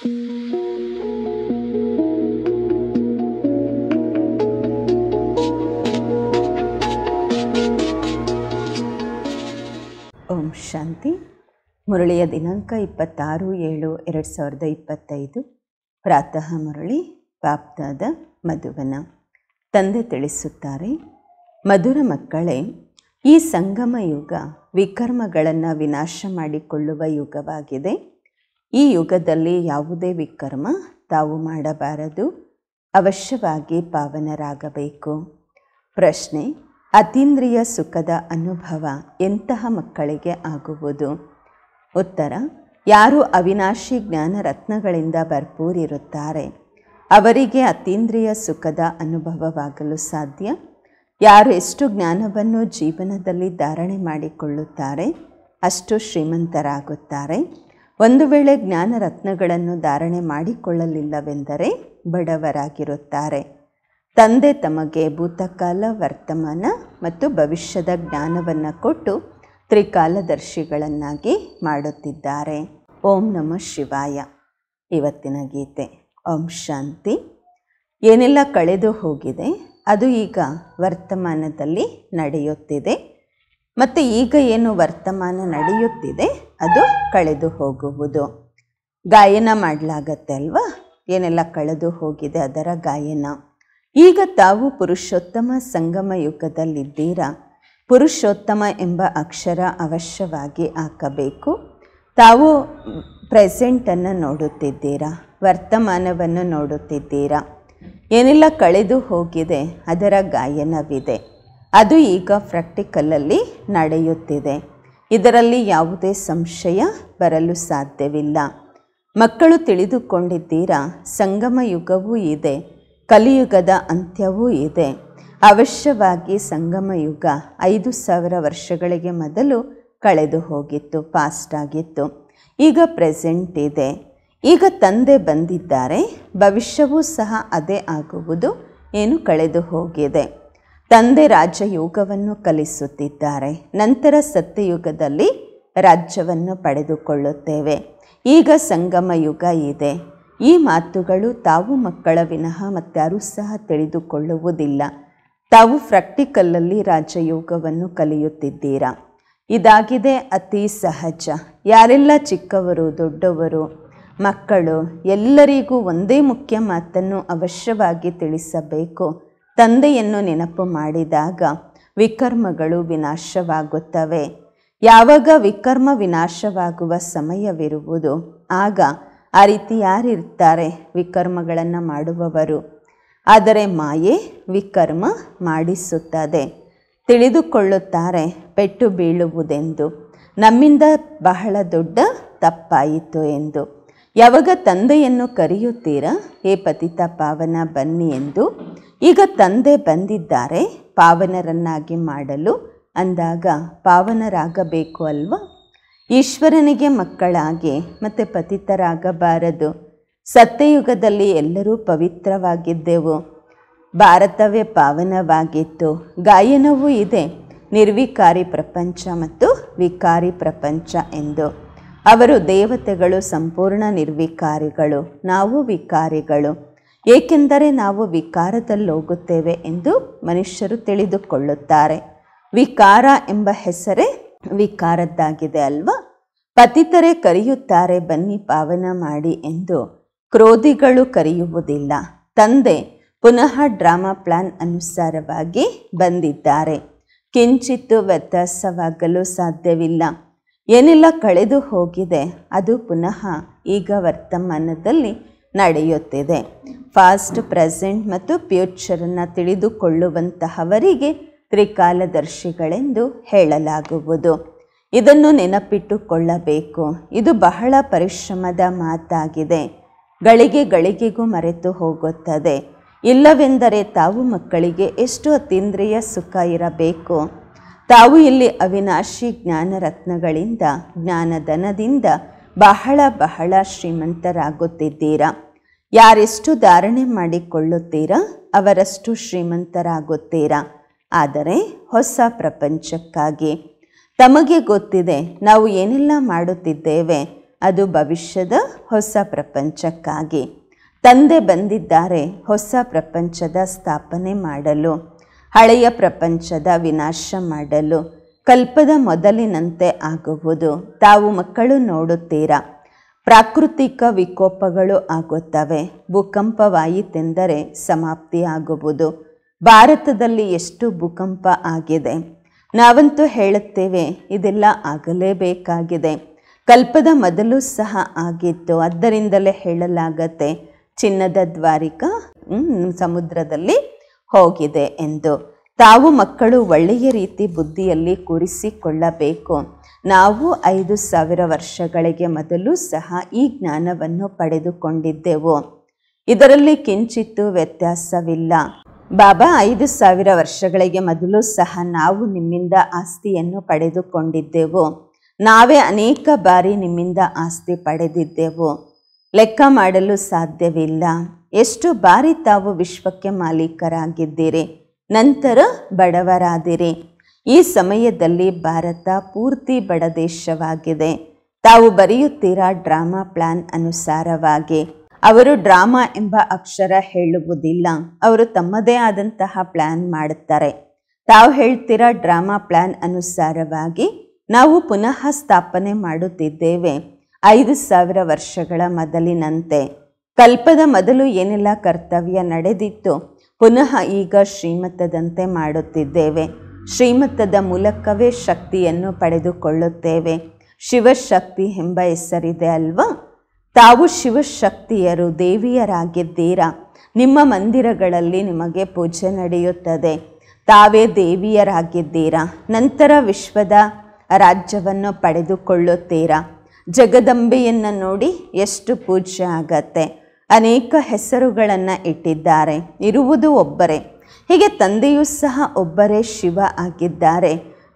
ಓಂ ಶಾಂತಿ. ಮುರಳಿಯ ದಿನಾಂಕ 26/7/2025. ಪ್ರಾತಃ ಮುರಳಿ ಪ್ರಾಪ್ತಾದ ಮಧುವನ. ತಂದೆ ತಿಳಿಸುತ್ತಾರೆ, ಮಧುರ ಮಕ್ಕಳೇ, ಈ ಸಂಗಮ ಯುಗ ವಿಕರ್ಮಗಳನ್ನು ವಿನಾಶ ಮಾಡಿಕೊಳ್ಳುವ ಯುಗವಾಗಿದೆ. ಈ ಯುಗದಲ್ಲಿ ಯಾವುದೇ ವಿಕರ್ಮ ತಾವು ಮಾಡಬಾರದು. ಅವಶ್ಯವಾಗಿ ಪಾವನರಾಗಬೇಕು. ಪ್ರಶ್ನೆ: ಅತೀಂದ್ರಿಯ ಸುಖದ ಅನುಭವ ಎಂತಹ ಮಕ್ಕಳಿಗೆ ಆಗುವುದು? ಉತ್ತರ: ಯಾರು ಅವಿನಾಶಿ ಜ್ಞಾನ ರತ್ನಗಳಿಂದ ಭರ್ಪೂರಿರುತ್ತಾರೆ ಅವರಿಗೆ ಅತೀಂದ್ರಿಯ ಸುಖದ ಅನುಭವವಾಗಲು ಸಾಧ್ಯ. ಯಾರು ಎಷ್ಟು ಜ್ಞಾನವನ್ನು ಜೀವನದಲ್ಲಿ ಧಾರಣೆ ಮಾಡಿಕೊಳ್ಳುತ್ತಾರೆ ಅಷ್ಟು ಶ್ರೀಮಂತರಾಗುತ್ತಾರೆ. ಒಂದು ವೇಳೆ ಜ್ಞಾನ ರತ್ನಗಳನ್ನು ಧಾರಣೆ ಮಾಡಿಕೊಳ್ಳಲಿಲ್ಲವೆಂದರೆ ಬಡವರಾಗಿರುತ್ತಾರೆ. ತಂದೆ ತಮಗೆ ಭೂತಕಾಲ, ವರ್ತಮಾನ ಮತ್ತು ಭವಿಷ್ಯದ ಜ್ಞಾನವನ್ನು ಕೊಟ್ಟು ತ್ರಿಕಾಲದರ್ಶಿಗಳನ್ನಾಗಿ ಮಾಡುತ್ತಿದ್ದಾರೆ. ಓಂ ನಮಃ ಶಿವಾಯ. ಇವತ್ತಿನ ಗೀತೆ. ಓಂ ಶಾಂತಿ. ಏನೆಲ್ಲ ಕಳೆದು ಹೋಗಿದೆ ಅದು ಈಗ ವರ್ತಮಾನದಲ್ಲಿ ನಡೆಯುತ್ತಿದೆ, ಮತ್ತು ಈಗ ಏನು ವರ್ತಮಾನ ನಡೆಯುತ್ತಿದೆ ಅದು ಕಳೆದು ಹೋಗುವುದು. ಗಾಯನ ಮಾಡಲಾಗತ್ತೆ ಅಲ್ವಾ? ಏನೆಲ್ಲ ಕಳೆದು ಹೋಗಿದೆ ಅದರ ಗಾಯನ. ಈಗ ತಾವು ಪುರುಷೋತ್ತಮ ಸಂಗಮ ಯುಗದಲ್ಲಿದ್ದೀರಾ. ಪುರುಷೋತ್ತಮ ಎಂಬ ಅಕ್ಷರ ಅವಶ್ಯವಾಗಿ ಹಾಕಬೇಕು. ತಾವು ಪ್ರೆಸೆಂಟನ್ನು ನೋಡುತ್ತಿದ್ದೀರಾ, ವರ್ತಮಾನವನ್ನು ನೋಡುತ್ತಿದ್ದೀರಾ. ಏನೆಲ್ಲ ಕಳೆದು ಹೋಗಿದೆ ಅದರ ಗಾಯನವಿದೆ. ಅದು ಈಗ ಪ್ರಾಕ್ಟಿಕಲಲ್ಲಿ ನಡೆಯುತ್ತಿದೆ. ಇದರಲ್ಲಿ ಯಾವುದೇ ಸಂಶಯ ಬರಲು ಸಾಧ್ಯವಿಲ್ಲ. ಮಕ್ಕಳು ತಿಳಿದುಕೊಂಡಿದ್ದೀರಾ, ಸಂಗಮ ಯುಗವೂ ಇದೆ, ಕಲಿಯುಗದ ಅಂತ್ಯವೂ ಇದೆ. ಅವಶ್ಯವಾಗಿ ಸಂಗಮ ಯುಗ 5000 ವರ್ಷಗಳಿಗೆ ಮೊದಲು ಕಳೆದು ಹೋಗಿತ್ತು, ಪಾಸ್ಟ್ ಆಗಿತ್ತು. ಈಗ ಪ್ರೆಸೆಂಟ್ ಇದೆ. ಈಗ ತಂದೆ ಬಂದಿದ್ದಾರೆ, ಭವಿಷ್ಯವೂ ಸಹ ಅದೇ ಆಗುವುದು. ಏನು ಕಳೆದು ಹೋಗಿದೆ. ತಂದೆ ರಾಜಯೋಗವನ್ನು ಕಲಿಸುತ್ತಿದ್ದಾರೆ. ನಂತರ ಸತ್ಯಯುಗದಲ್ಲಿ ರಾಜ್ಯವನ್ನು ಪಡೆದುಕೊಳ್ಳುತ್ತೇವೆ. ಈಗ ಸಂಗಮ ಯುಗ ಇದೆ. ಈ ಮಾತುಗಳು ತಾವು ಮಕ್ಕಳ ವಿನಃ ಮತ್ತಾರೂ ಸಹ ತಿಳಿದುಕೊಳ್ಳುವುದಿಲ್ಲ. ತಾವು ಪ್ರಾಕ್ಟಿಕಲಲ್ಲಿ ರಾಜಯೋಗವನ್ನು ಕಲಿಯುತ್ತಿದ್ದೀರಾ. ಇದಾಗಿದೆ ಅತಿ ಸಹಜ. ಯಾರೆಲ್ಲ ಚಿಕ್ಕವರು, ದೊಡ್ಡವರು, ಮಕ್ಕಳು ಎಲ್ಲರಿಗೂ ಒಂದೇ ಮುಖ್ಯ ಮಾತನ್ನು ಅವಶ್ಯವಾಗಿ ತಿಳಿಸಬೇಕು. ತಂದೆಯನ್ನು ನೆನಪು ಮಾಡಿದಾಗ ವಿಕರ್ಮಗಳು ವಿನಾಶವಾಗುತ್ತವೆ. ಯಾವಾಗ ವಿಕರ್ಮ ವಿನಾಶವಾಗುವ ಸಮಯವಿರುವುದು ಆಗ ಆ ರೀತಿ ಯಾರಿರ್ತಾರೆ? ವಿಕರ್ಮಗಳನ್ನು ಮಾಡುವವರು. ಆದರೆ ಮಾಯೆ ವಿಕರ್ಮ ಮಾಡಿಸುತ್ತದೆ. ತಿಳಿದುಕೊಳ್ಳುತ್ತಾರೆ ಪೆಟ್ಟು ಬೀಳುವುದೆಂದು, ನಮ್ಮಿಂದ ಬಹಳ ದೊಡ್ಡ ತಪ್ಪಾಯಿತು ಎಂದು. ಯಾವಾಗ ತಂದೆಯನ್ನು ಕರೆಯುತ್ತೀರಾ, ಹೇ ಪತಿತ ಪಾವನ ಬನ್ನಿ ಎಂದು, ಈಗ ತಂದೆ ಬಂದಿದ್ದಾರೆ ಪಾವನರನ್ನಾಗಿ ಮಾಡಲು. ಅಂದಾಗ ಪಾವನರಾಗಬೇಕು ಅಲ್ವಾ? ಈಶ್ವರನಿಗೆ ಮಕ್ಕಳಾಗಿ ಮತ್ತು ಪತಿತರಾಗಬಾರದು. ಸತ್ಯಯುಗದಲ್ಲಿ ಎಲ್ಲರೂ ಪವಿತ್ರವಾಗಿದ್ದೆವು. ಭಾರತವೇ ಪಾವನವಾಗಿತ್ತು. ಗಾಯನವೂ ಇದೆ, ನಿರ್ವಿಕಾರಿ ಪ್ರಪಂಚ ಮತ್ತು ವಿಕಾರಿ ಪ್ರಪಂಚ ಎಂದು. ಅವರು ದೇವತೆಗಳು ಸಂಪೂರ್ಣ ನಿರ್ವಿಕಾರಿಗಳು, ನಾವು ವಿಕಾರಿಗಳು. ಏಕೆಂದರೆ ನಾವು ವಿಕಾರದಲ್ಲೋಗುತ್ತೇವೆ ಎಂದು ಮನುಷ್ಯರು ತಿಳಿದುಕೊಳ್ಳುತ್ತಾರೆ. ವಿಕಾರ ಎಂಬ ಹೆಸರೇ ವಿಕಾರದ್ದಾಗಿದೆ ಅಲ್ವಾ? ಪತಿತರೇ ಕರೆಯುತ್ತಾರೆ ಬನ್ನಿ ಪಾವನ ಮಾಡಿ ಎಂದು. ಕ್ರೋಧಿಗಳು ಕರೆಯುವುದಿಲ್ಲ. ತಂದೆ ಪುನಃ ಡ್ರಾಮಾ ಪ್ಲಾನ್ ಅನುಸಾರವಾಗಿ ಬಂದಿದ್ದಾರೆ. ಕಿಂಚಿತ್ತು ವ್ಯತ್ಯಾಸವಾಗಲು ಸಾಧ್ಯವಿಲ್ಲ. ಏನೆಲ್ಲ ಕಳೆದು ಹೋಗಿದೆ ಅದು ಪುನಃ ಈಗ ವರ್ತಮಾನದಲ್ಲಿ ನಡೆಯುತ್ತಿದೆ. ಫಾಸ್ಟ್, ಪ್ರೆಸೆಂಟ್ ಮತ್ತು ಫ್ಯೂಚರನ್ನು ತಿಳಿದುಕೊಳ್ಳುವಂತಹವರಿಗೆ ತ್ರಿಕಾಲದರ್ಶಿಗಳೆಂದು ಹೇಳಲಾಗುವುದು. ಇದನ್ನು ನೆನಪಿಟ್ಟುಕೊಳ್ಳಬೇಕು. ಇದು ಬಹಳ ಪರಿಶ್ರಮದ ಮಾತಾಗಿದೆ. ಗಳಿಗೆ ಗಳಿಗೆಗೂ ಮರೆತು ಹೋಗುತ್ತದೆ. ಇಲ್ಲವೆಂದರೆ ತಾವು ಮಕ್ಕಳಿಗೆ ಎಷ್ಟು ಅತೀಂದ್ರಿಯ ಸುಖ ಇರಬೇಕು. ತಾವು ಇಲ್ಲಿ ಅವಿನಾಶಿ ಜ್ಞಾನ ರತ್ನಗಳಿಂದ, ಜ್ಞಾನಧನದಿಂದ ಬಹಳ ಬಹಳ ಶ್ರೀಮಂತರಾಗುತ್ತಿದ್ದೀರಾ. ಯಾರೆಷ್ಟು ಧಾರಣೆ ಮಾಡಿಕೊಳ್ಳುತ್ತೀರಾ ಅವರಷ್ಟು ಶ್ರೀಮಂತರಾಗುತ್ತೀರಾ. ಆದರೆ ಹೊಸ ಪ್ರಪಂಚಕ್ಕಾಗಿ ತಮಗೆ ಗೊತ್ತಿದೆ ನಾವು ಏನೆಲ್ಲ ಮಾಡುತ್ತಿದ್ದೇವೆ ಅದು ಭವಿಷ್ಯದ ಹೊಸ ಪ್ರಪಂಚಕ್ಕಾಗಿ. ತಂದೆ ಬಂದಿದ್ದಾರೆ ಹೊಸ ಪ್ರಪಂಚದ ಸ್ಥಾಪನೆ ಮಾಡಲು, ಹಳೆಯ ಪ್ರಪಂಚದ ವಿನಾಶ ಮಾಡಲು. ಕಲ್ಪದ ಮೊದಲಿನಂತೆ ಆಗುವುದು. ತಾವು ಮಕ್ಕಳು ನೋಡುತ್ತೀರಾ, ಪ್ರಾಕೃತಿಕ ವಿಕೋಪಗಳು ಆಗುತ್ತವೆ. ಭೂಕಂಪವಾಯಿತೆಂದರೆ ಸಮಾಪ್ತಿಯಾಗುವುದು. ಭಾರತದಲ್ಲಿ ಎಷ್ಟು ಭೂಕಂಪ ಆಗಿದೆ. ನಾವಂತೂ ಹೇಳುತ್ತೇವೆ ಇದೆಲ್ಲ ಆಗಲೇಬೇಕಾಗಿದೆ. ಕಲ್ಪದ ಮೊದಲು ಸಹ ಆಗಿತ್ತು. ಅದರಿಂದಲೇ ಹೇಳಲಾಗತ್ತೆ ಚಿನ್ನದ ದ್ವಾರಿಕ ಸಮುದ್ರದಲ್ಲಿ ಹೋಗಿದೆ ಎಂದು. ತಾವು ಮಕ್ಕಳು ಒಳ್ಳೆಯ ರೀತಿ ಬುದ್ಧಿಯಲ್ಲಿ ಕೂರಿಸಿಕೊಳ್ಳಬೇಕು. ನಾವು 5000 ವರ್ಷಗಳಿಗೆ ಮೊದಲು ಸಹ ಈ ಜ್ಞಾನವನ್ನು ಪಡೆದುಕೊಂಡಿದ್ದೆವು. ಇದರಲ್ಲಿ ಕಿಂಚಿತ್ತೂ ವ್ಯತ್ಯಾಸವಿಲ್ಲ. ಬಾಬಾ 5000 ವರ್ಷಗಳಿಗೆ ಮೊದಲು ಸಹ ನಾವು ನಿಮ್ಮಿಂದ ಆಸ್ತಿಯನ್ನು ಪಡೆದುಕೊಂಡಿದ್ದೆವು. ನಾವೇ ಅನೇಕ ಬಾರಿ ನಿಮ್ಮಿಂದ ಆಸ್ತಿ ಪಡೆದಿದ್ದೆವು. ಲೆಕ್ಕ ಮಾಡಲು ಸಾಧ್ಯವಿಲ್ಲ. ಎಷ್ಟು ಬಾರಿ ತಾವು ವಿಶ್ವಕ್ಕೆ ಮಾಲೀಕರಾಗಿದ್ದೀರಿ, ನಂತರ ಬಡವರಾದಿರಿ. ಈ ಸಮಯದಲ್ಲಿ ಭಾರತ ಪೂರ್ತಿ ಬಡ ದೇಶವಾಗಿದೆ. ತಾವು ಬರೆಯುತ್ತೀರಾ ಡ್ರಾಮಾ ಪ್ಲಾನ್ ಅನುಸಾರವಾಗಿ. ಅವರು ಡ್ರಾಮಾ ಎಂಬ ಅಕ್ಷರ ಹೇಳುವುದಿಲ್ಲ. ಅವರು ತಮ್ಮದೇ ಆದಂತಹ ಪ್ಲಾನ್ ಮಾಡುತ್ತಾರೆ. ತಾವು ಹೇಳ್ತೀರಾ ಡ್ರಾಮಾ ಪ್ಲಾನ್ ಅನುಸಾರವಾಗಿ ನಾವು ಪುನಃ ಸ್ಥಾಪನೆ ಮಾಡುತ್ತಿದ್ದೇವೆ 5000 ವರ್ಷಗಳ ಮೊದಲಿನಂತೆ. ಕಲ್ಪದ ಮೊದಲು ಏನೆಲ್ಲ ಕರ್ತವ್ಯ ನಡೆದಿತ್ತು ಪುನಃ ಈಗ ಶ್ರೀಮತದಂತೆ ಮಾಡುತ್ತಿದ್ದೇವೆ. ಶ್ರೀಮತದ ಮೂಲಕವೇ ಶಕ್ತಿಯನ್ನು ಪಡೆದುಕೊಳ್ಳುತ್ತೇವೆ. ಶಿವಶಕ್ತಿ ಎಂಬ ಹೆಸರಿದೆ ಅಲ್ವಾ. ತಾವು ಶಿವಶಕ್ತಿಯರು, ದೇವಿಯರಾಗಿದ್ದೀರಾ. ನಿಮ್ಮ ಮಂದಿರಗಳಲ್ಲಿ ನಿಮಗೆ ಪೂಜೆ ನಡೆಯುತ್ತದೆ. ತಾವೇ ದೇವಿಯರಾಗಿದ್ದೀರಾ. ನಂತರ ವಿಶ್ವದ ರಾಜ್ಯವನ್ನು ಪಡೆದುಕೊಳ್ಳುತ್ತೀರಾ. ಜಗದಂಬೆಯನ್ನು ನೋಡಿ ಎಷ್ಟು ಪೂಜೆ ಆಗತ್ತೆ. ಅನೇಕ ಹೆಸರುಗಳನ್ನು ಇಟ್ಟಿದ್ದಾರೆ. ಇರುವುದು ಒಬ್ಬರೇ. ಹೀಗೆ ತಂದೆಯೂ ಸಹ ಒಬ್ಬರೇ ಶಿವ ಆಗಿದ್ದಾರೆ.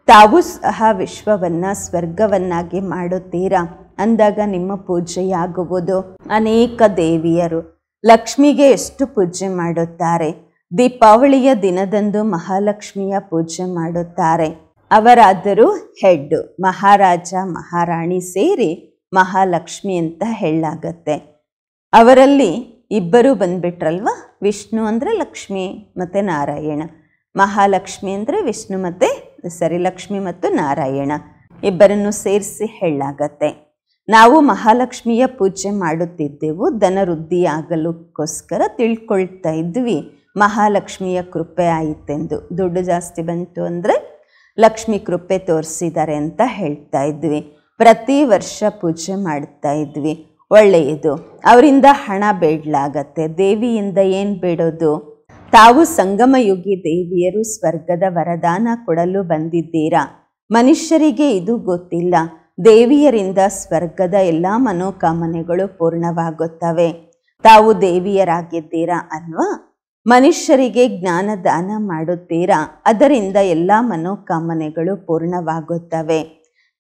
ತಾವು ಸಹ ವಿಶ್ವವನ್ನು ಸ್ವರ್ಗವನ್ನಾಗಿ ಮಾಡುತ್ತೀರಾ. ಅಂದಾಗ ನಿಮ್ಮ ಪೂಜೆಯಾಗುವುದು. ಅನೇಕ ದೇವಿಯರು ಲಕ್ಷ್ಮಿಗೆ ಎಷ್ಟು ಪೂಜೆ ಮಾಡುತ್ತಾರೆ. ದೀಪಾವಳಿಯ ದಿನದಂದು ಮಹಾಲಕ್ಷ್ಮಿಯ ಪೂಜೆ ಮಾಡುತ್ತಾರೆ. ಅವರಾದರೂ ಹೆಡ್, ಮಹಾರಾಜ ಮಹಾರಾಣಿ ಸೇರಿ ಮಹಾಲಕ್ಷ್ಮಿ ಅಂತ ಹೇಳಲಾಗತ್ತೆ. ಅವರಲ್ಲಿ ಇಬ್ಬರು ಬಂದ್ಬಿಟ್ರಲ್ವ. ವಿಷ್ಣು ಅಂದರೆ ಲಕ್ಷ್ಮಿ ಮತ್ತು ನಾರಾಯಣ, ಮಹಾಲಕ್ಷ್ಮಿ ಅಂದರೆ ವಿಷ್ಣು ಲಕ್ಷ್ಮಿ ಮತ್ತು ನಾರಾಯಣ ಇಬ್ಬರನ್ನು ಸೇರಿಸಿ ಹೇಳಲಾಗತ್ತೆ. ನಾವು ಮಹಾಲಕ್ಷ್ಮಿಯ ಪೂಜೆ ಮಾಡುತ್ತಿದ್ದೆವು. ಧನವೃದ್ಧಿಯಾಗಲಕ್ಕೋಸ್ಕರ ತಿಳ್ಕೊಳ್ತಾ ಇದ್ವಿ ಮಹಾಲಕ್ಷ್ಮಿಯ ಕೃಪೆ ಆಯಿತೆಂದು. ದುಡ್ಡು ಜಾಸ್ತಿ ಬಂತು ಅಂದರೆ ಲಕ್ಷ್ಮಿ ಕೃಪೆ ತೋರಿಸಿದ್ದಾರೆ ಅಂತ ಹೇಳ್ತಾ ಇದ್ವಿ. ಪ್ರತಿ ವರ್ಷ ಪೂಜೆ ಮಾಡ್ತಾ ಇದ್ವಿ. ಒಳ್ಳೆಯದು. ಅವರಿಂದ ಹಣ ಬೇಡಲಾಗತ್ತೆ. ದೇವಿಯಿಂದ ಏನು ಬೇಡೋದು. ತಾವು ಸಂಗಮಯುಗಿ ದೇವಿಯರು ಸ್ವರ್ಗದ ವರದಾನ ಕೊಡಲು ಬಂದಿದ್ದೀರಾ. ಮನುಷ್ಯರಿಗೆ ಇದು ಗೊತ್ತಿಲ್ಲ. ದೇವಿಯರಿಂದ ಸ್ವರ್ಗದ ಎಲ್ಲ ಮನೋಕಾಮನೆಗಳು ಪೂರ್ಣವಾಗುತ್ತವೆ. ತಾವು ದೇವಿಯರಾಗಿದ್ದೀರಾ ಅಲ್ವಾ. ಮನುಷ್ಯರಿಗೆ ಜ್ಞಾನ ದಾನ ಮಾಡುತ್ತೀರಾ. ಅದರಿಂದ ಎಲ್ಲ ಮನೋಕಾಮನೆಗಳು ಪೂರ್ಣವಾಗುತ್ತವೆ.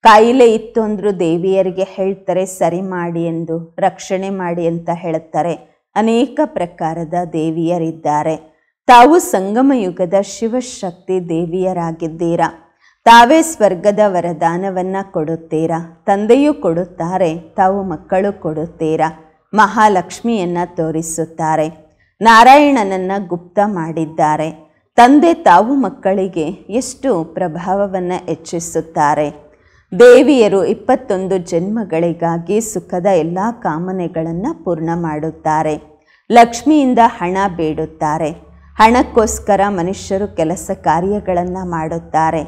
ಕಾಯಿಲೆ ಇತ್ತು ಅಂದರೂ ದೇವಿಯರಿಗೆ ಹೇಳ್ತಾರೆ ಸರಿ ಮಾಡಿ ಎಂದು, ರಕ್ಷಣೆ ಮಾಡಿ ಅಂತ ಹೇಳ್ತಾರೆ. ಅನೇಕ ಪ್ರಕಾರದ ದೇವಿಯರಿದ್ದಾರೆ. ತಾವು ಸಂಗಮ ಯುಗದ ಶಿವಶಕ್ತಿ ದೇವಿಯರಾಗಿದ್ದೀರಾ. ತಾವೇ ಸ್ವರ್ಗದ ವರದಾನವನ್ನು ಕೊಡುತ್ತೀರಾ. ತಂದೆಯೂ ಕೊಡುತ್ತಾರೆ, ತಾವು ಮಕ್ಕಳು ಕೊಡುತ್ತೀರಾ. ಮಹಾಲಕ್ಷ್ಮಿಯನ್ನು ತೋರಿಸುತ್ತಾರೆ. ನಾರಾಯಣನನ್ನು ಗುಪ್ತ ಮಾಡಿದ್ದಾರೆ. ತಂದೆ ತಾವು ಮಕ್ಕಳಿಗೆ ಎಷ್ಟು ಪ್ರಭಾವವನ್ನು ಹೆಚ್ಚಿಸುತ್ತಾರೆ. ದೇವಿಯರು 21 ಜನ್ಮಗಳಿಗಾಗಿ ಸುಖದ ಎಲ್ಲ ಕಾಮನೆಗಳನ್ನು ಪೂರ್ಣ ಮಾಡುತ್ತಾರೆ. ಲಕ್ಷ್ಮಿಯಿಂದ ಹಣ ಬೇಡುತ್ತಾರೆ. ಹಣಕ್ಕೋಸ್ಕರ ಮನುಷ್ಯರು ಕೆಲಸ ಕಾರ್ಯಗಳನ್ನು ಮಾಡುತ್ತಾರೆ.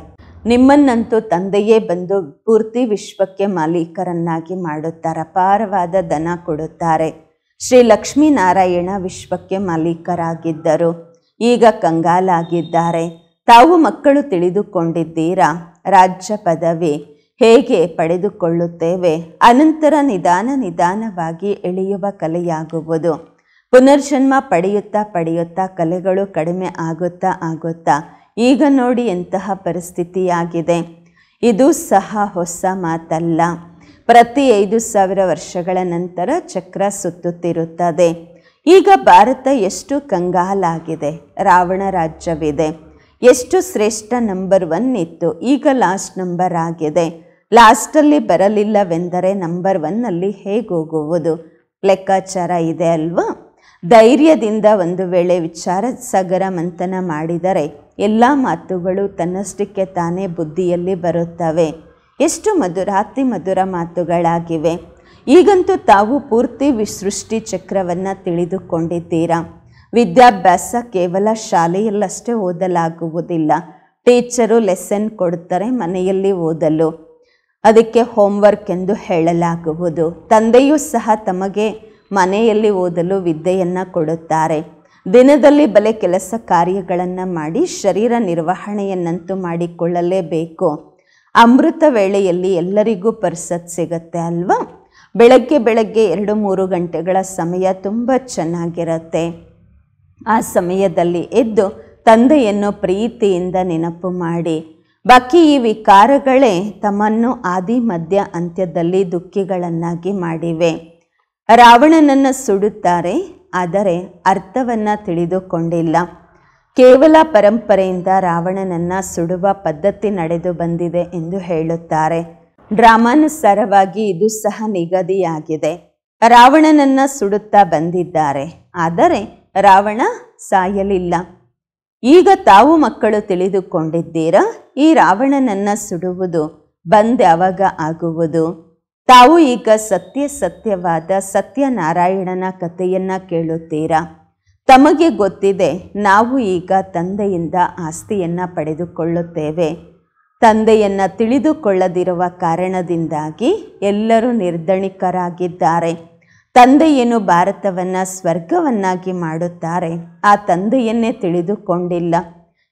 ನಿಮ್ಮನ್ನಂತೂ ತಂದೆಯೇ ಬಂದು ಪೂರ್ತಿ ವಿಶ್ವಕ್ಕೆ ಮಾಲೀಕರನ್ನಾಗಿ ಮಾಡುತ್ತಾರೆ. ಅಪಾರವಾದ ಧನ ಕೊಡುತ್ತಾರೆ. ಶ್ರೀ ಲಕ್ಷ್ಮೀನಾರಾಯಣ ವಿಶ್ವಕ್ಕೆ ಮಾಲೀಕರಾಗಿದ್ದರು. ಈಗ ಕಂಗಾಲಾಗಿದ್ದಾರೆ. ತಾವು ಮಕ್ಕಳು ತಿಳಿದುಕೊಂಡಿದ್ದೀರಾ ರಾಜ್ಯ ಪದವಿ ಹೇಗೆ ಪಡೆದುಕೊಳ್ಳುತ್ತೇವೆ. ಅನಂತರ ನಿಧಾನವಾಗಿ ಇಳಿಯುವ ಕಲೆಯಾಗುವುದು. ಪುನರ್ಜನ್ಮ ಪಡೆಯುತ್ತಾ ಕಲೆಗಳು ಕಡಿಮೆ ಆಗುತ್ತಾ ಈಗ ನೋಡಿ ಎಂತಹ ಪರಿಸ್ಥಿತಿಯಾಗಿದೆ. ಇದು ಸಹ ಹೊಸ ಮಾತಲ್ಲ. ಪ್ರತಿ 5000 ವರ್ಷಗಳ ನಂತರ ಚಕ್ರ ಸುತ್ತುತ್ತಿರುತ್ತದೆ. ಈಗ ಭಾರತ ಎಷ್ಟು ಕಂಗಾಲಾಗಿದೆ. ರಾವಣ ರಾಜ್ಯವಿದೆ. ಎಷ್ಟು ಶ್ರೇಷ್ಠ ನಂಬರ್ 1 ಇತ್ತು, ಈಗ ಲಾಸ್ಟ್ ನಂಬರ್ ಆಗಿದೆ. ಲಾಸ್ಟಲ್ಲಿ ಬರಲಿಲ್ಲವೆಂದರೆ ನಂಬರ್ 1ನಲ್ಲಿ ಹೇಗೆ ಹೋಗುವುದು? ಲೆಕ್ಕಾಚಾರ ಇದೆ ಅಲ್ವಾ? ಧೈರ್ಯದಿಂದ ಒಂದು ವೇಳೆ ವಿಚಾರ ಸಾಗರ ಮಂಥನ ಮಾಡಿದರೆ ಎಲ್ಲ ಮಾತುಗಳು ತನ್ನಷ್ಟಕ್ಕೆ ತಾನೇ ಬುದ್ಧಿಯಲ್ಲಿ ಬರುತ್ತವೆ. ಎಷ್ಟು ಮಧುರಾತಿ ಮಧುರ ಮಾತುಗಳಾಗಿವೆ. ಈಗಂತೂ ತಾವು ಪೂರ್ತಿ ಸೃಷ್ಟಿ ಚಕ್ರವನ್ನು ತಿಳಿದುಕೊಂಡಿದ್ದೀರಾ. ವಿದ್ಯಾಭ್ಯಾಸ ಕೇವಲ ಶಾಲೆಯಲ್ಲಷ್ಟೇ ಓದಲಾಗುವುದಿಲ್ಲ. ಟೀಚರು ಲೆಸನ್ ಕೊಡ್ತಾರೆ ಮನೆಯಲ್ಲಿ ಓದಲು, ಅದಕ್ಕೆ ಹೋಮ್ವರ್ಕ್ ಎಂದು ಹೇಳಲಾಗುವುದು. ತಂದೆಯೂ ಸಹ ತಮಗೆ ಮನೆಯಲ್ಲಿ ಓದಲು ವಿದ್ಯೆಯನ್ನು ಕೊಡುತ್ತಾರೆ. ದಿನದಲ್ಲಿ ಬಲೆ ಕೆಲಸ ಕಾರ್ಯಗಳನ್ನು ಮಾಡಿ ಶರೀರ ನಿರ್ವಹಣೆಯನ್ನಂತೂ ಮಾಡಿಕೊಳ್ಳಲೇಬೇಕು. ಅಮೃತ ವೇಳೆಯಲ್ಲಿ ಎಲ್ಲರಿಗೂ ಪರ್ಸತ್ ಸಿಗುತ್ತೆ ಅಲ್ವಾ? ಬೆಳಗ್ಗೆ 2-3 ಗಂಟೆಗಳ ಸಮಯ ತುಂಬ ಚೆನ್ನಾಗಿರುತ್ತೆ. ಆ ಸಮಯದಲ್ಲಿ ಎದ್ದು ತಂದೆಯನ್ನು ಪ್ರೀತಿಯಿಂದ ನೆನಪು ಮಾಡಿ. ಬಾಕಿ ಈ ವಿಕಾರಗಳೇ ತಮ್ಮನ್ನು ಆದಿ ಮಧ್ಯ ಅಂತ್ಯದಲ್ಲಿ ದುಃಖಿಗಳನ್ನಾಗಿ ಮಾಡಿವೆ. ರಾವಣನನ್ನು ಸುಡುತ್ತಾರೆ, ಆದರೆ ಅರ್ಥವನ್ನು ತಿಳಿದುಕೊಂಡಿಲ್ಲ. ಕೇವಲ ಪರಂಪರೆಯಿಂದ ರಾವಣನನ್ನು ಸುಡುವ ಪದ್ಧತಿ ನಡೆದು ಬಂದಿದೆ ಎಂದು ಹೇಳುತ್ತಾರೆ. ಡ್ರಾಮಾನುಸಾರವಾಗಿ ಇದು ಸಹ ನಿಗದಿಯಾಗಿದೆ. ರಾವಣನನ್ನು ಸುಡುತ್ತಾ ಬಂದಿದ್ದಾರೆ, ಆದರೆ ರಾವಣ ಸಾಯಲಿಲ್ಲ. ಈಗ ತಾವು ಮಕ್ಕಳು ತಿಳಿದುಕೊಂಡಿದ್ದೀರಾ, ಈ ರಾವಣನನ್ನು ಸುಡುವುದು ಬಂದ್ ಯಾವಾಗ ಆಗುವುದು? ತಾವು ಈಗ ಸತ್ಯವಾದ ಸತ್ಯನಾರಾಯಣನ ಕಥೆಯನ್ನು ಕೇಳುತ್ತೀರಾ. ತಮಗೆ ಗೊತ್ತಿದೆ, ನಾವು ಈಗ ತಂದೆಯಿಂದ ಆಸ್ತಿಯನ್ನು ಪಡೆದುಕೊಳ್ಳುತ್ತೇವೆ. ತಂದೆಯನ್ನು ತಿಳಿದುಕೊಳ್ಳದಿರುವ ಕಾರಣದಿಂದಾಗಿ ಎಲ್ಲರೂ ನಿರ್ಧಣಿಕರಾಗಿದ್ದಾರೆ. ತಂದೆಯೇನು ಭಾರತವನ್ನು ಸ್ವರ್ಗವನ್ನಾಗಿ ಮಾಡುತ್ತಾರೆ, ಆ ತಂದೆಯನ್ನೇ ತಿಳಿದುಕೊಂಡಿಲ್ಲ.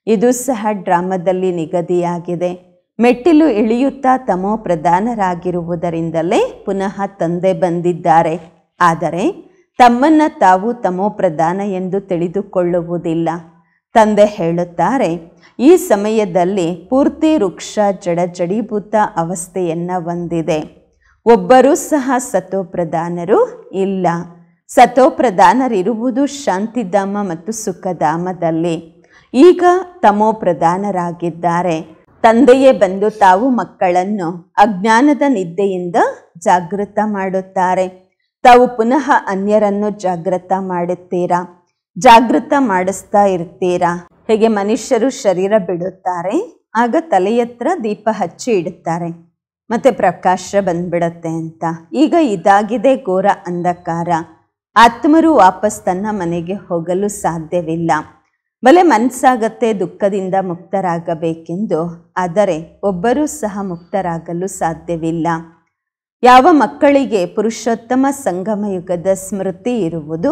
ಇದು ಸಹ ಡ್ರಾಮಾದಲ್ಲಿ ನಿಗದಿಯಾಗಿದೆ. ಮೆಟ್ಟಿಲು ಇಳಿಯುತ್ತಾ ತಮೋ ಪ್ರಧಾನರಾಗಿರುವುದರಿಂದಲೇ ಪುನಃ ತಂದೆ ಬಂದಿದ್ದಾರೆ. ಆದರೆ ತಮ್ಮನ್ನು ತಾವು ತಮೋ ಪ್ರಧಾನ ಎಂದು ತಿಳಿದುಕೊಳ್ಳುವುದಿಲ್ಲ. ತಂದೆ ಹೇಳುತ್ತಾರೆ, ಈ ಸಮಯದಲ್ಲಿ ಪೂರ್ತಿ ವೃಕ್ಷ ಜಡೀಭೂತ ಅವಸ್ಥೆಯನ್ನು ಹೊಂದಿದೆ. ಒಬ್ಬರೂ ಸಹ ಸತೋಪ್ರಧಾನರು ಇಲ್ಲ. ಸತೋಪ್ರಧಾನರಿರುವುದು ಶಾಂತಿಧಾಮ ಮತ್ತು ಸುಖಧಾಮದಲ್ಲಿ. ಈಗ ತಮೋ ಪ್ರಧಾನರಾಗಿದ್ದಾರೆ. ತಂದೆಯೇ ಬಂದು ತಾವು ಮಕ್ಕಳನ್ನು ಅಜ್ಞಾನದ ನಿದ್ದೆಯಿಂದ ಜಾಗೃತ ಮಾಡುತ್ತಾರೆ. ತಾವು ಪುನಃ ಅನ್ಯರನ್ನು ಜಾಗೃತ ಮಾಡುತ್ತೀರಾ, ಜಾಗೃತ ಮಾಡಿಸ್ತಾ ಇರ್ತೀರಾ. ಹೇಗೆ ಮನುಷ್ಯರು ಶರೀರ ಬಿಡುತ್ತಾರೆ, ಆಗ ತಲೆಯತ್ರ ದೀಪ ಹಚ್ಚಿ ಇಡುತ್ತಾರೆ, ಮತ್ತೆ ಪ್ರಕಾಶ ಬಂದ್ಬಿಡತ್ತೆ ಅಂತ. ಈಗ ಇದಾಗಿದೆ ಘೋರ ಅಂಧಕಾರ. ಆತ್ಮರು ವಾಪಸ್ ತನ್ನ ಮನೆಗೆ ಹೋಗಲು ಸಾಧ್ಯವಿಲ್ಲ. ಬಲೆ ಮನಸ್ಸಾಗತ್ತೆ ದುಃಖದಿಂದ ಮುಕ್ತರಾಗಬೇಕೆಂದು, ಆದರೆ ಒಬ್ಬರೂ ಸಹ ಮುಕ್ತರಾಗಲು ಸಾಧ್ಯವಿಲ್ಲ. ಯಾವ ಮಕ್ಕಳಿಗೆ ಪುರುಷೋತ್ತಮ ಸಂಗಮ ಯುಗದ ಸ್ಮೃತಿ ಇರುವುದು,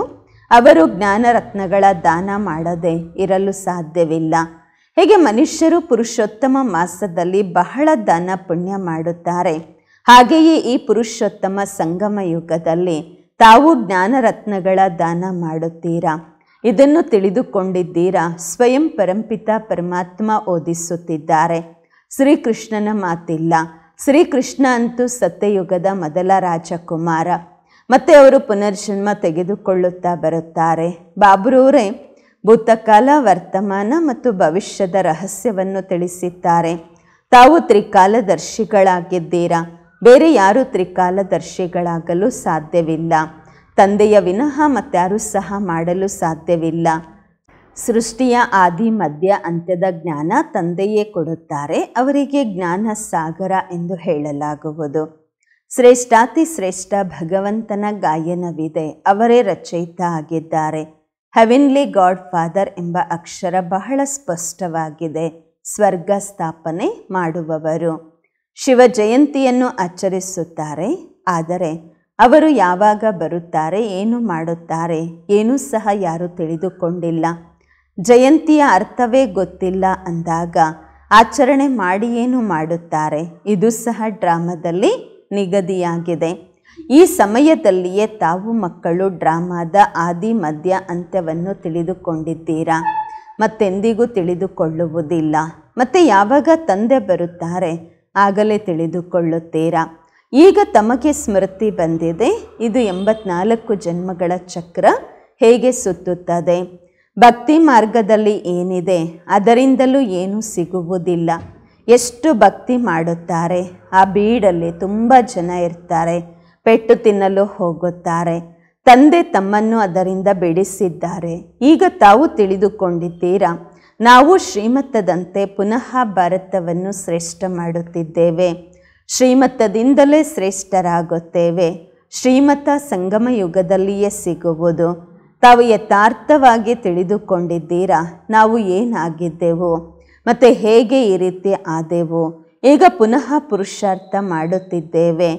ಅವರು ಜ್ಞಾನರತ್ನಗಳ ದಾನ ಮಾಡದೆ ಇರಲು ಸಾಧ್ಯವಿಲ್ಲ. ಹೇಗೆ ಮನುಷ್ಯರು ಪುರುಷೋತ್ತಮ ಮಾಸದಲ್ಲಿ ಬಹಳ ದಾನ ಪುಣ್ಯ ಮಾಡುತ್ತಾರೆ, ಹಾಗೆಯೇ ಈ ಪುರುಷೋತ್ತಮ ಸಂಗಮ ಯುಗದಲ್ಲಿ ತಾವು ಜ್ಞಾನರತ್ನಗಳ ದಾನ ಮಾಡುತ್ತೀರಾ. ಇದನ್ನು ತಿಳಿದುಕೊಂಡಿದ್ದೀರಾ. ಸ್ವಯಂ ಪರಂಪಿತ ಪರಮಾತ್ಮ ಓದಿಸುತ್ತಿದ್ದಾರೆ. ಶ್ರೀಕೃಷ್ಣನ ಮಾತಿಲ್ಲ. ಶ್ರೀಕೃಷ್ಣ ಅಂತೂ ಸತ್ಯಯುಗದ ಮೊದಲ ರಾಜಕುಮಾರ. ಮತ್ತೆ ಅವರು ಪುನರ್ಜನ್ಮ ತೆಗೆದುಕೊಳ್ಳುತ್ತಾ ಬರುತ್ತಾರೆ. ಬಾಬುರವರೇ ಭೂತಕಾಲ, ವರ್ತಮಾನ ಮತ್ತು ಭವಿಷ್ಯದ ರಹಸ್ಯವನ್ನು ತಿಳಿಸಿದ್ದಾರೆ. ತಾವು ತ್ರಿಕಾಲದರ್ಶಿಗಳಾಗಿದ್ದೀರಾ. ಬೇರೆ ಯಾರೂ ತ್ರಿಕಾಲದರ್ಶಿಗಳಾಗಲು ಸಾಧ್ಯವಿಲ್ಲ. ತಂದೆಯ ವಿನಃ ಮತ್ತಾರೂ ಸಹ ಮಾಡಲು ಸಾಧ್ಯವಿಲ್ಲ. ಸೃಷ್ಟಿಯ ಆದಿ ಮಧ್ಯ ಅಂತ್ಯದ ಜ್ಞಾನ ತಂದೆಯೇ ಕೊಡುತ್ತಾರೆ. ಅವರಿಗೆ ಜ್ಞಾನ ಸಾಗರ ಎಂದು ಹೇಳಲಾಗುವುದು. ಶ್ರೇಷ್ಠಾತಿ ಶ್ರೇಷ್ಠ ಭಗವಂತನ ಗಾಯನವಿದೆ. ಅವರೇ ರಚಯಿತ ಆಗಿದ್ದಾರೆ. ಹೆವೆನ್ಲಿ ಗಾಡ್ ಫಾದರ್ ಎಂಬ ಅಕ್ಷರ ಬಹಳ ಸ್ಪಷ್ಟವಾಗಿದೆ. ಸ್ವರ್ಗ ಸ್ಥಾಪನೆ ಮಾಡುವವರು. ಶಿವ ಜಯಂತಿಯನ್ನು ಆಚರಿಸುತ್ತಾರೆ. ಆದರೆ ಅವರು ಯಾವಾಗ ಬರುತ್ತಾರೆ, ಏನು ಮಾಡುತ್ತಾರೆ, ಏನೂ ಸಹ ಯಾರೂ ತಿಳಿದುಕೊಂಡಿಲ್ಲ. ಜಯಂತಿಯ ಅರ್ಥವೇ ಗೊತ್ತಿಲ್ಲ ಅಂದಾಗ ಆಚರಣೆ ಮಾಡಿ ಏನು ಮಾಡುತ್ತಾರೆ? ಇದು ಸಹ ಡ್ರಾಮಾದಲ್ಲಿ ನಿಗದಿಯಾಗಿದೆ. ಈ ಸಮಯದಲ್ಲಿಯೇ ತಾವು ಮಕ್ಕಳು ಡ್ರಾಮಾದ ಆದಿ ಮಧ್ಯ ಅಂತ್ಯವನ್ನು ತಿಳಿದುಕೊಂಡಿದ್ದೀರಾ. ಮತ್ತೆಂದಿಗೂ ತಿಳಿದುಕೊಳ್ಳುವುದಿಲ್ಲ. ಮತ್ತೆ ಯಾವಾಗ ತಂದೆ ಬರುತ್ತಾರೆ ಆಗಲೇ ತಿಳಿದುಕೊಳ್ಳುತ್ತೀರಾ. ಈಗ ತಮಗೆ ಸ್ಮೃತಿ ಬಂದಿದೆ. ಇದು 84 ಜನ್ಮಗಳ ಚಕ್ರ ಹೇಗೆ ಸುತ್ತುತ್ತದೆ. ಭಕ್ತಿ ಮಾರ್ಗದಲ್ಲಿ ಏನಿದೆ ಅದರಿಂದಲೂ ಏನೂ ಸಿಗುವುದಿಲ್ಲ. ಎಷ್ಟು ಭಕ್ತಿ ಮಾಡುತ್ತಾರೆ. ಆ ಬೀಡಲ್ಲಿ ತುಂಬ ಜನ ಇರ್ತಾರೆ, ಪೆಟ್ಟು ತಿನ್ನಲು ಹೋಗುತ್ತಾರೆ. ತಂದೆ ತಮ್ಮನ್ನು ಅದರಿಂದ ಬಿಡಿಸಿದ್ದಾರೆ. ಈಗ ತಾವು ತಿಳಿದುಕೊಂಡಿದ್ದೀರಾ, ನಾವು ಶ್ರೀಮತದಂತೆ ಪುನಃ ಭಾರತವನ್ನು ಶ್ರೇಷ್ಠ ಮಾಡುತ್ತಿದ್ದೇವೆ. ಶ್ರೀಮತದಿಂದಲೇ ಶ್ರೇಷ್ಠರಾಗುತ್ತೇವೆ. ಶ್ರೀಮತ ಸಂಗಮ ಯುಗದಲ್ಲಿಯೇ ಸಿಗುವುದು. ತಾವು ಯಥಾರ್ಥವಾಗಿ ತಿಳಿದುಕೊಂಡಿದ್ದೀರಾ, ನಾವು ಏನಾಗಿದ್ದೆವು ಮತ್ತು ಹೇಗೆ ಈ ರೀತಿ ಆದೆವು. ಈಗ ಪುನಃ ಪುರುಷಾರ್ಥ ಮಾಡುತ್ತಿದ್ದೇವೆ.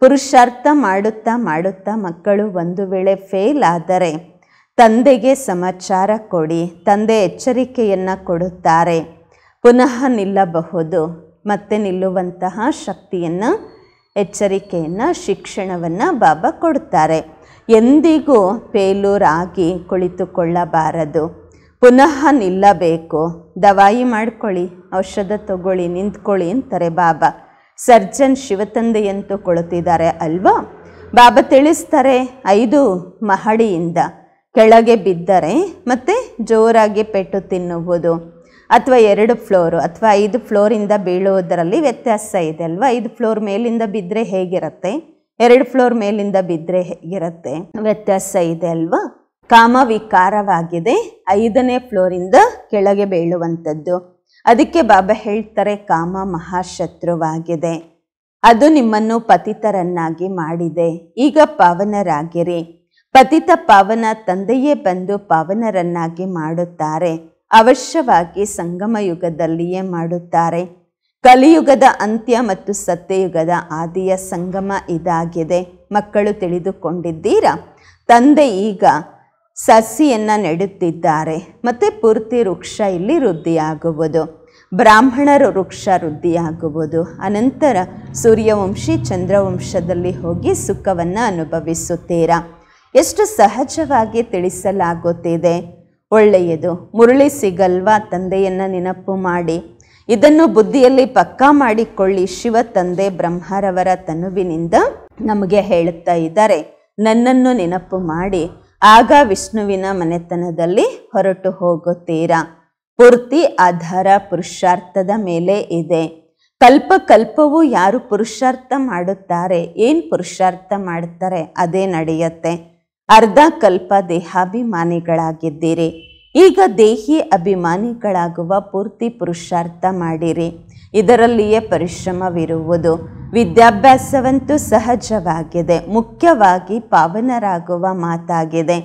ಪುರುಷಾರ್ಥ ಮಾಡುತ್ತಾ ಮಾಡುತ್ತಾ ಮಕ್ಕಳು ಒಂದು ವೇಳೆ ಫೇಲ್ ಆದರೆ ತಂದೆಗೆ ಸಮಾಚಾರ ಕೊಡಿ. ತಂದೆ ಎಚ್ಚರಿಕೆಯನ್ನು ಕೊಡುತ್ತಾರೆ, ಪುನಃ ನಿಲ್ಲಬಹುದು. ಮತ್ತೆ ನಿಲ್ಲುವಂತಹ ಶಕ್ತಿಯನ್ನು, ಎಚ್ಚರಿಕೆಯನ್ನು, ಶಿಕ್ಷಣವನ್ನು ಬಾಬಾ ಕೊಡುತ್ತಾರೆ. ಎಂದಿಗೂ ಫೇಲೂರಾಗಿ ಕುಳಿತುಕೊಳ್ಳಬಾರದು, ಪುನಃ ನಿಲ್ಲಬೇಕು. ದವಾಯಿ ಮಾಡ್ಕೊಳ್ಳಿ, ಔಷಧ ತಗೊಳ್ಳಿ, ನಿಂತ್ಕೊಳ್ಳಿ ಅಂತಾರೆ ಬಾಬಾ. ಸರ್ಜನ್ ಶಿವತಂದೆಯಂತೂ ಕೊಳುತ್ತಿದ್ದಾರೆ ಅಲ್ವಾ. ಬಾಬಾ ತಿಳಿಸ್ತಾರೆ, 5 ಮಹಡಿಯಿಂದ ಕೆಳಗೆ ಬಿದ್ದರೆ ಮತ್ತೆ ಜೋರಾಗಿ ಪೆಟ್ಟು ತಿನ್ನುವುದು, ಅಥವಾ 2 ಫ್ಲೋರು ಅಥವಾ 5 ಫ್ಲೋರಿಂದ ಬೀಳುವುದರಲ್ಲಿ ವ್ಯತ್ಯಾಸ ಇದೆ ಅಲ್ವಾ. 5 ಫ್ಲೋರ್ ಮೇಲಿಂದ ಬಿದ್ದರೆ ಹೇಗಿರುತ್ತೆ, 2 ಫ್ಲೋರ್ ಮೇಲಿಂದ ಬಿದ್ದರೆ ಹೇಗಿರುತ್ತೆ, ವ್ಯತ್ಯಾಸ ಇದೆ ಅಲ್ವಾ. ಕಾಮ ವಿಕಾರವಾಗಿದೆ, 5ನೇ ಫ್ಲೋರಿಂದ ಕೆಳಗೆ ಬೀಳುವಂಥದ್ದು. ಅದಕ್ಕೆ ಬಾಬಾ ಹೇಳ್ತಾರೆ, ಕಾಮ ಮಹಾಶತ್ರುವಾಗಿದೆ, ಅದು ನಿಮ್ಮನ್ನು ಪತಿತರನ್ನಾಗಿ ಮಾಡಿದೆ. ಈಗ ಪಾವನರಾಗಿರಿ. ಪತಿತ ಪಾವನ ತಂದೆಯೇ ಬಂದು ಪಾವನರನ್ನಾಗಿ ಮಾಡುತ್ತಾರೆ. ಅವಶ್ಯವಾಗಿ ಸಂಗಮ ಯುಗದಲ್ಲಿಯೇ ಮಾಡುತ್ತಾರೆ. ಕಲಿಯುಗದ ಅಂತ್ಯ ಮತ್ತು ಸತ್ಯಯುಗದ ಆದಿಯ ಸಂಗಮ ಇದಾಗಿದೆ. ಮಕ್ಕಳು ತಿಳಿದುಕೊಂಡಿದ್ದೀರಾ, ತಂದೆ ಈಗ ಸಸಿಯನ್ನು ನೆಡುತ್ತಿದ್ದಾರೆ ಮತ್ತು ಪೂರ್ತಿ ವೃಕ್ಷ ಇಲ್ಲಿ ವೃದ್ಧಿಯಾಗುವುದು. ಬ್ರಾಹ್ಮಣರು ವೃಕ್ಷ ವೃದ್ಧಿಯಾಗುವುದು. ಅನಂತರ ಸೂರ್ಯವಂಶಿ ಚಂದ್ರವಂಶದಲ್ಲಿ ಹೋಗಿ ಸುಖವನ್ನು ಅನುಭವಿಸುತ್ತೀರಾ. ಎಷ್ಟು ಸಹಜವಾಗಿ ತಿಳಿಸಲಾಗುತ್ತಿದೆ. ಒಳ್ಳೆಯದು. ಮುರಳಿ ಸಿಗಲ್ವಾ, ತಂದೆಯನ್ನು ನೆನಪು ಮಾಡಿ. ಇದನ್ನು ಬುದ್ಧಿಯಲ್ಲಿ ಪಕ್ಕಾ ಮಾಡಿಕೊಳ್ಳಿ. ಶಿವ ತಂದೆ ಬ್ರಹ್ಮರವರ ತನುವಿನಿಂದ ನಮಗೆ ಹೇಳುತ್ತಾ ಇದ್ದಾರೆ, ನನ್ನನ್ನು ನೆನಪು ಮಾಡಿ, ಆಗ ವಿಷ್ಣುವಿನ ಮನೆತನದಲ್ಲಿ ಹೊರಟು ಹೋಗುತ್ತೀರಾ. ಪೂರ್ತಿ ಆಧಾರ ಪುರುಷಾರ್ಥದ ಮೇಲೆ ಇದೆ. ಕಲ್ಪ ಕಲ್ಪವೂ ಯಾರು ಪುರುಷಾರ್ಥ ಮಾಡುತ್ತಾರೆ, ಏನು ಪುರುಷಾರ್ಥ ಮಾಡುತ್ತಾರೆ ಅದೇ ನಡೆಯುತ್ತೆ. ಅರ್ಧ ಕಲ್ಪ ದೇಹಾಭಿಮಾನಿಗಳಾಗಿದ್ದೀರಿ. ಈಗ ದೇಹಿ ಅಭಿಮಾನಿಗಳಾಗುವ ಪೂರ್ತಿ ಪುರುಷಾರ್ಥ ಮಾಡಿರಿ. ಇದರಲ್ಲಿಯೇ ಪರಿಶ್ರಮವಿರುವುದು. ವಿದ್ಯಾಭ್ಯಾಸವಂತೂ ಸಹಜವಾಗಿದೆ. ಮುಖ್ಯವಾಗಿ ಪಾವನರಾಗುವ ಮಾತಾಗಿದೆ.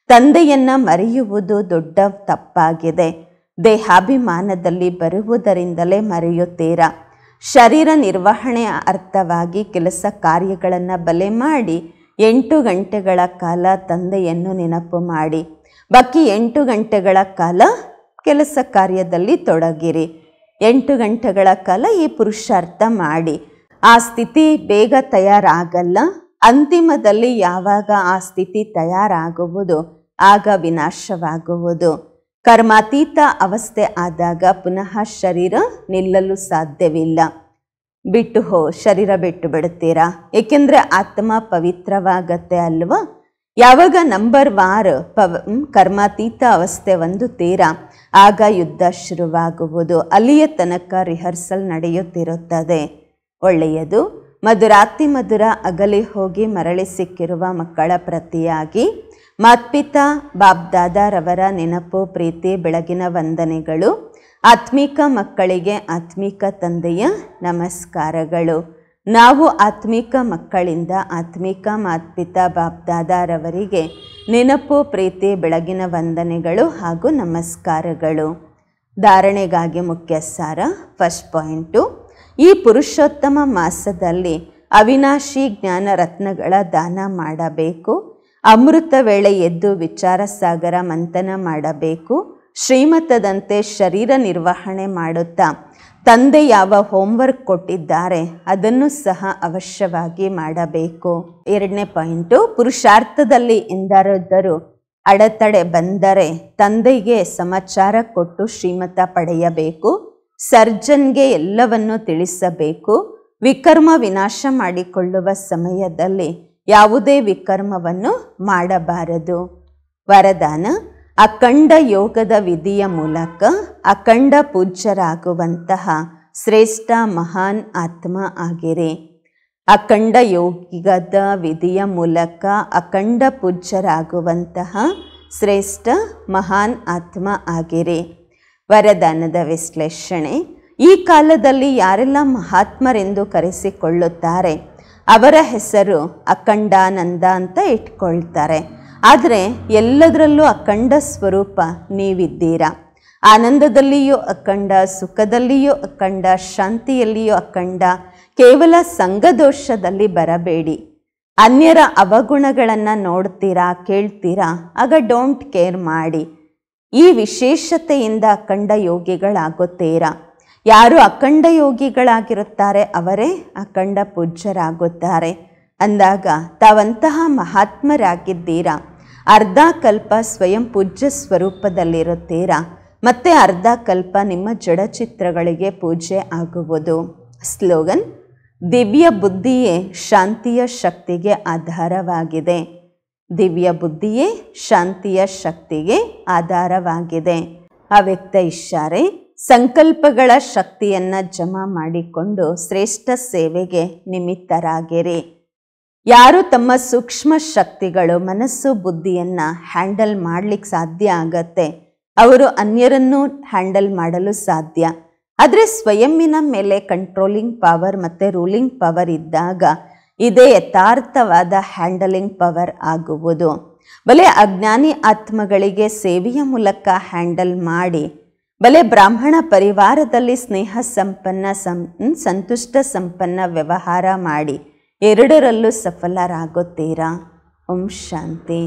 ತಂದೆಯನ್ನು ಮರೆಯುವುದು ದೊಡ್ಡ ತಪ್ಪಾಗಿದೆ. ದೇಹಾಭಿಮಾನದಲ್ಲಿ ಬರುವುದರಿಂದಲೇ ಮರೆಯುತ್ತೀರಾ. ಶರೀರ ನಿರ್ವಹಣೆಯ ಅರ್ಥವಾಗಿ ಕೆಲಸ ಕಾರ್ಯಗಳನ್ನು ಬಲೆ ಮಾಡಿ 8 ಗಂಟೆಗಳ ಕಾಲ ತಂದೆಯನ್ನು ನೆನಪು ಮಾಡಿ. ಬಾಕಿ 8 ಗಂಟೆಗಳ ಕಾಲ ಕೆಲಸ ಕಾರ್ಯದಲ್ಲಿ ತೊಡಗಿರಿ. 8 ಗಂಟೆಗಳ ಕಾಲ ಈ ಪುರುಷಾರ್ಥ ಮಾಡಿ. ಆ ಸ್ಥಿತಿ ಬೇಗ ತಯಾರಾಗಲ್ಲ. ಅಂತಿಮದಲ್ಲಿ ಯಾವಾಗ ಆ ಸ್ಥಿತಿ ತಯಾರಾಗುವುದು, ಆಗ ವಿನಾಶವಾಗುವುದು. ಕರ್ಮಾತೀತ ಅವಸ್ಥೆ ಆದಾಗ ಪುನಃ ಶರೀರ ನಿಲ್ಲಲು ಸಾಧ್ಯವಿಲ್ಲ. ಶರೀರ ಬಿಟ್ಟು ಬಿಡುತ್ತೀರಾ. ಏಕೆಂದರೆ ಆತ್ಮ ಪವಿತ್ರವಾಗತ್ತೆ ಅಲ್ವಾ. ಯಾವಾಗ ನಂಬರ್ 1 ಕರ್ಮಾತೀತ ಅವಸ್ಥೆ ಹೊಂದುತ್ತೀರಾ, ಆಗ ಯುದ್ಧ ಶುರುವಾಗುವುದು. ಅಲ್ಲಿಯ ತನಕ ರಿಹರ್ಸಲ್ ನಡೆಯುತ್ತಿರುತ್ತದೆ. ಒಳ್ಳೆಯದು. ಮಧುರಾತಿ ಮಧುರ ಅಗಲಿ ಹೋಗಿ ಮರಳಿ ಸಿಕ್ಕಿರುವ ಮಕ್ಕಳ ಪ್ರತಿಯಾಗಿ ಮಾತ್ಪಿತಾ ಬಾಬ್ದಾದಾರವರ ನೆನಪು, ಪ್ರೀತಿ, ಬೆಳಗಿನ ವಂದನೆಗಳು. ಆತ್ಮಿಕ ಮಕ್ಕಳಿಗೆ ಆತ್ಮಿಕ ತಂದೆಯ ನಮಸ್ಕಾರಗಳು. ನಾವು ಆತ್ಮಿಕ ಮಕ್ಕಳಿಂದ ಆತ್ಮಿಕ ಮಾತ್ಪಿತಾ ಬಾಬ್ದಾದಾರವರಿಗೆ ನೆನಪು, ಪ್ರೀತಿ, ಬೆಳಗಿನ ವಂದನೆಗಳು ಹಾಗೂ ನಮಸ್ಕಾರಗಳು. ಧಾರಣೆಗಾಗಿ ಮುಖ್ಯ ಸಾರ. ಫಸ್ಟ್ ಪಾಯಿಂಟು, ಈ ಪುರುಷೋತ್ತಮ ಮಾಸದಲ್ಲಿ ಅವಿನಾಶಿ ಜ್ಞಾನ ರತ್ನಗಳ ದಾನ ಮಾಡಬೇಕು. ಅಮೃತ ವೇಳೆ ಎದ್ದು ವಿಚಾರ ಸಾಗರ ಮಂಥನ ಮಾಡಬೇಕು. ಶ್ರೀಮತದಂತೆ ಶರೀರ ನಿರ್ವಹಣೆ ಮಾಡುತ್ತಾ ತಂದೆ ಯಾವ ಹೋಮ್ವರ್ಕ್ ಕೊಟ್ಟಿದ್ದಾರೆ ಅದನ್ನು ಸಹ ಅವಶ್ಯವಾಗಿ ಮಾಡಬೇಕು. 2ನೇ ಪಾಯಿಂಟು, ಪುರುಷಾರ್ಥದಲ್ಲಿ ಎಂದಾದರೂ ಅಡೆತಡೆ ಬಂದರೆ ತಂದೆಗೆ ಸಮಾಚಾರ ಕೊಟ್ಟು ಶ್ರೀಮತ ಪಡೆಯಬೇಕು. ಸರ್ಜನ್ಗೆ ಎಲ್ಲವನ್ನು ತಿಳಿಸಬೇಕು. ವಿಕರ್ಮ ವಿನಾಶ ಮಾಡಿಕೊಳ್ಳುವ ಸಮಯದಲ್ಲಿ ಯಾವುದೇ ವಿಕರ್ಮವನ್ನು ಮಾಡಬಾರದು. ವರದಾನ, ಅಖಂಡ ಯೋಗದ ವಿಧಿಯ ಮೂಲಕ ಅಖಂಡ ಪೂಜ್ಯರಾಗುವಂತಹ ಶ್ರೇಷ್ಠ ಮಹಾನ್ ಆತ್ಮ ಆಗಿರಿ. ಅಖಂಡ ಯೋಗದ ವಿಧಿಯ ಮೂಲಕ ಅಖಂಡ ಪೂಜ್ಯರಾಗುವಂತಹ ಶ್ರೇಷ್ಠ ಮಹಾನ್ ಆತ್ಮ ಆಗಿರಿ. ವರದಾನದ ವಿಶ್ಲೇಷಣೆ. ಈ ಕಾಲದಲ್ಲಿ ಯಾರೆಲ್ಲ ಮಹಾತ್ಮರೆಂದು ಕರೆಸಿಕೊಳ್ಳುತ್ತಾರೆ ಅವರ ಹೆಸರು ಅಖಂಡಾನಂದ ಅಂತ ಇಟ್ಕೊಳ್ತಾರೆ. ಆದರೆ ಎಲ್ಲದರಲ್ಲೂ ಅಖಂಡ ಸ್ವರೂಪ ನೀವಿದ್ದೀರಾ. ಆನಂದದಲ್ಲಿಯೂ ಅಖಂಡ, ಸುಖದಲ್ಲಿಯೂ ಅಖಂಡ, ಶಾಂತಿಯಲ್ಲಿಯೂ ಅಖಂಡ. ಕೇವಲ ಸಂಘದೋಷದಲ್ಲಿ ಬರಬೇಡಿ. ಅನ್ಯರ ಅವಗುಣಗಳನ್ನು ನೋಡ್ತೀರಾ, ಕೇಳ್ತೀರಾ, ಆಗ ಡೋಂಟ್ ಕೇರ್ ಮಾಡಿ. ಈ ವಿಶೇಷತೆಯಿಂದ ಅಖಂಡ ಯೋಗಿಗಳಾಗುತ್ತೀರಾ. ಯಾರು ಅಖಂಡ ಯೋಗಿಗಳಾಗಿರುತ್ತಾರೆ ಅವರೇ ಅಖಂಡ ಪೂಜ್ಯರಾಗುತ್ತಾರೆ. ಅಂದಾಗ ತಾವಂತಹ ಮಹಾತ್ಮರಾಗಿದ್ದೀರಾ. ಅರ್ಧ ಕಲ್ಪ ಸ್ವಯಂ ಪೂಜ್ಯ ಸ್ವರೂಪದಲ್ಲಿರುತ್ತೀರಾ. ಮತ್ತೆ ಅರ್ಧ ಕಲ್ಪ ನಿಮ್ಮ ಜಡಚಿತ್ರಗಳಿಗೆ ಪೂಜೆ ಆಗುವುದು. ಸ್ಲೋಗನ್: ದಿವ್ಯ ಬುದ್ಧಿಯೇ ಶಾಂತಿಯ ಶಕ್ತಿಗೆ ಆಧಾರವಾಗಿದೆ. ದಿವ್ಯ ಬುದ್ಧಿಯೇ ಶಾಂತಿಯ ಶಕ್ತಿಗೆ ಆಧಾರವಾಗಿದೆ. ಅವ್ಯಕ್ತ ಇಶಾರೆ. ಸಂಕಲ್ಪಗಳ ಶಕ್ತಿಯನ್ನು ಜಮಾ ಮಾಡಿಕೊಂಡು ಶ್ರೇಷ್ಠ ಸೇವೆಗೆ ನಿಮಿತ್ತರಾಗಿರಿ. ಯಾರು ತಮ್ಮ ಸೂಕ್ಷ್ಮ ಶಕ್ತಿಗಳು, ಮನಸ್ಸು, ಬುದ್ಧಿಯನ್ನು ಹ್ಯಾಂಡಲ್ ಮಾಡಲಿಕ್ಕೆ ಸಾಧ್ಯ ಆಗತ್ತೆ ಅವರು ಅನ್ಯರನ್ನು ಹ್ಯಾಂಡಲ್ ಮಾಡಲು ಸಾಧ್ಯ. ಆದರೆ ಸ್ವಯಂನ ಮೇಲೆ ಕಂಟ್ರೋಲಿಂಗ್ ಪವರ್ ಮತ್ತು ರೂಲಿಂಗ್ ಪವರ್ ಇದ್ದಾಗ ಇದೇ ಯಥಾರ್ಥವಾದ ಹ್ಯಾಂಡಲಿಂಗ್ ಪವರ್ ಆಗುವುದು. ಬಲೆ ಅಜ್ಞಾನಿ ಆತ್ಮಗಳಿಗೆ ಸೇವೆಯ ಮೂಲಕ ಹ್ಯಾಂಡಲ್ ಮಾಡಿ, ಬಲೆ ಬ್ರಾಹ್ಮಣ ಪರಿವಾರದಲ್ಲಿ ಸ್ನೇಹ ಸಂಪನ್ನ ಸಂತುಷ್ಟ ಸಂಪನ್ನ ವ್ಯವಹಾರ ಮಾಡಿ ಎರಡರಲ್ಲೂ ಸಫಲರಾಗುತ್ತೀರಾ. ಓಂ ಶಾಂತಿ.